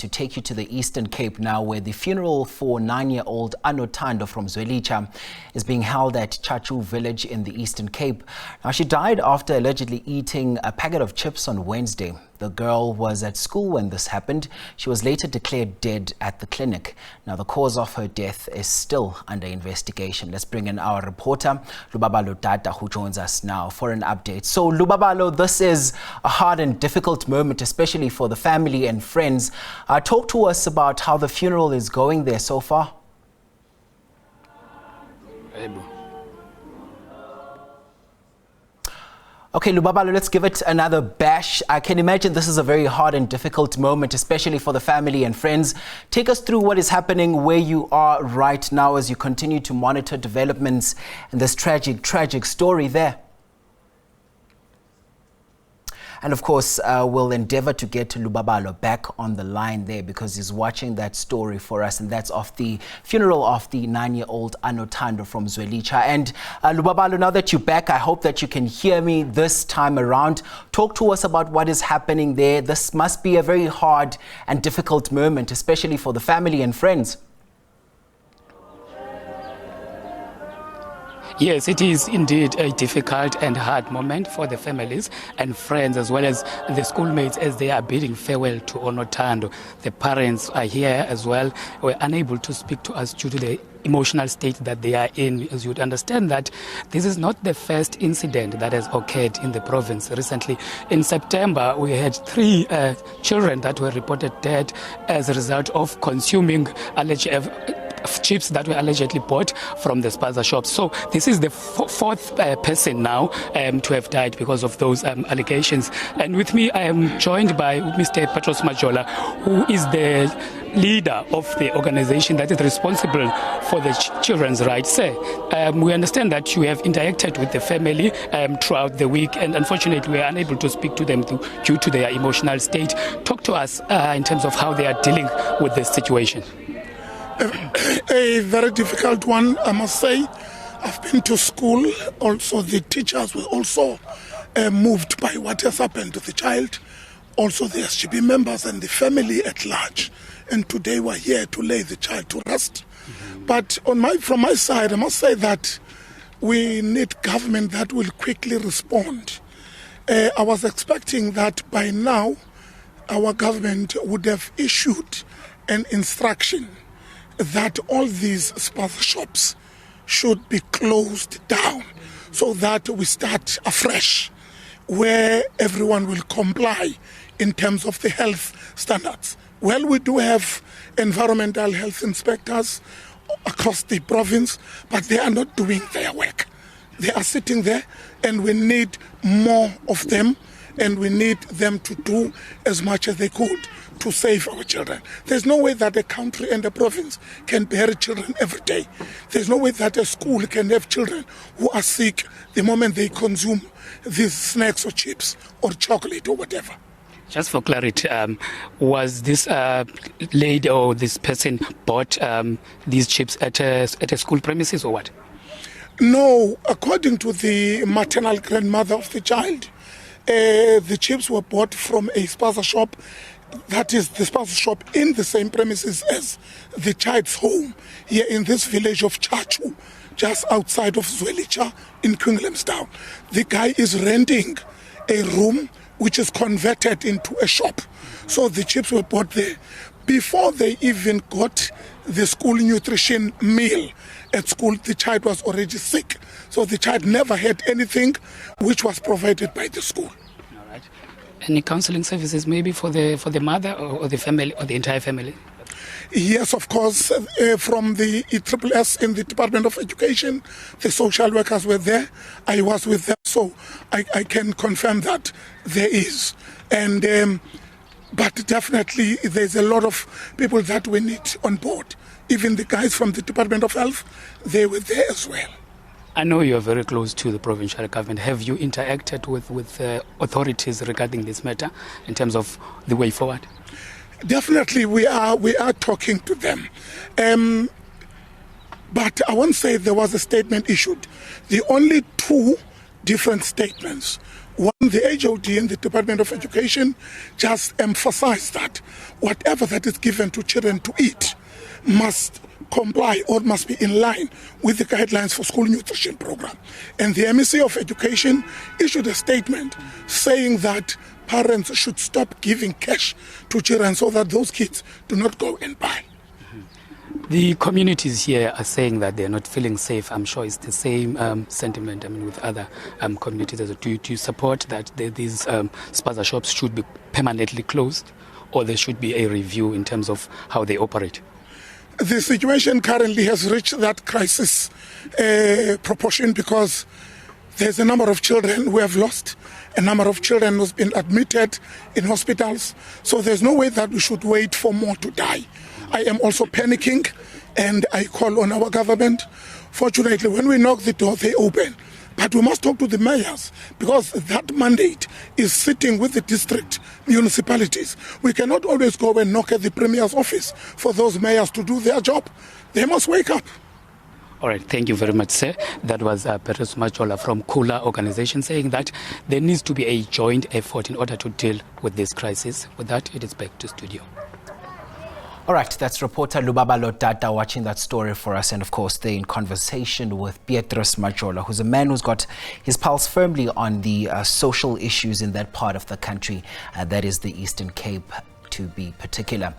To take you to the Eastern Cape now, where the funeral for 9-year-old Anothando from Zwelitsha is being held at Tshatshu village in the Eastern Cape. Now, she died after allegedly eating a packet of chips on Wednesday. The girl was at school when this happened. She was later declared dead at the clinic. Now, the cause of her death is still under investigation. Let's bring in our reporter, Lubabalo Tata, who joins us now for an update. So, Lubabalo, this is a hard and difficult moment, especially for the family and friends. Talk to us about how the funeral is going there so far. Okay, Lubabalo, let's give it another bash. I can imagine this is a very hard and difficult moment, especially for the family and friends. Take us through what is happening where you are right now as you continue to monitor developments in this tragic story there. And of course, we'll endeavor to get Lubabalo back on the line there because he's watching that story for us, and that's of the funeral of the 9-year-old Anothando from Zwelitsha. And Lubabalo, now that you're back, I hope that you can hear me this time around. Talk to us about what is happening there. This must be a very hard and difficult moment, especially for the family and friends. Yes, it is indeed a difficult and hard moment for the families and friends, as well as the schoolmates, as they are bidding farewell to Anothando. The parents are here as well. Were unable to speak to us due to the emotional state that they are in. As you would understand that this is not the first incident that has occurred in the province recently. In September, we had 3 children that were reported dead as a result of consuming chips that were allegedly bought from the spaza shops. So this is the 4th person now to have died because of those allegations. And with me, I am joined by Mr. Petros Majola, who is the leader of the organization that is responsible for the children's rights. We understand that you have interacted with the family throughout the week, and unfortunately we are unable to speak to them due to their emotional state. Talk to us in terms of how they are dealing with this situation. A very difficult one, I must say. I've been to school. Also, the teachers were also moved by what has happened to the child. Also, the SGB members and the family at large. And today we're here to lay the child to rest. But from my side, I must say that we need government that will quickly respond. I was expecting that by now our government would have issued an instruction that all these spaza shops should be closed down so that we start afresh, where everyone will comply in terms of the health standards. Well, we do have environmental health inspectors across the province, but they are not doing their work. They are sitting there, and we need more of them, and we need them to do as much as they could to save our children. There's no way that a country and a province can bury children every day. There's no way that a school can have children who are sick the moment they consume these snacks or chips or chocolate or whatever. Just for clarity, was this lady or this person bought these chips at a school premises or what? No, according to the maternal grandmother of the child, the chips were bought from a spaza shop. That is the spaza shop in the same premises as the child's home here in this village of Tshatshu, just outside of Zwelitsha in Kwinglemstown. The guy is renting a room which is converted into a shop. So the chips were bought there. Before they even got the school nutrition meal at school, the child was already sick. So the child never had anything which was provided by the school. All right. Any counseling services maybe for the mother or the family or the entire family? Yes, of course. From the ESSS in the Department of Education, the social workers were there. I was with them, so I can confirm that there is. And but definitely there's a lot of people that we need on board. Even the guys from the Department of Health, they were there as well. I know you are very close to the provincial government. Have you interacted with authorities regarding this matter in terms of the way forward? Definitely, we are talking to them. But I won't say there was a statement issued. The only 2 different statements One, the HOD and the Department of Education just emphasize that whatever that is given to children to eat must comply or must be in line with the guidelines for school nutrition program. And the MEC of Education issued a statement saying that parents should stop giving cash to children so that those kids do not go and buy. The communities here are saying that they're not feeling safe. I'm sure it's the same sentiment, with other communities. Do you support that these spaza shops should be permanently closed, or there should be a review in terms of how they operate? The situation currently has reached that crisis proportion because there's a number of children who have lost, a number of children who've been admitted in hospitals. So there's no way that we should wait for more to die. I am also panicking, and I call on our government. Fortunately, when we knock the door, they open. But we must talk to the mayors, because that mandate is sitting with the district municipalities. We cannot always go and knock at the premier's office for those mayors to do their job. They must wake up. All right, thank you very much, sir. That was Petres Machola from Kula Organization saying that there needs to be a joint effort in order to deal with this crisis. With that, it is back to studio. All right, that's reporter Lubabalo Tata watching that story for us, and of course they're in conversation with Petres Machola, who's a man who's got his pulse firmly on the social issues in that part of the country, that is the Eastern Cape to be particular.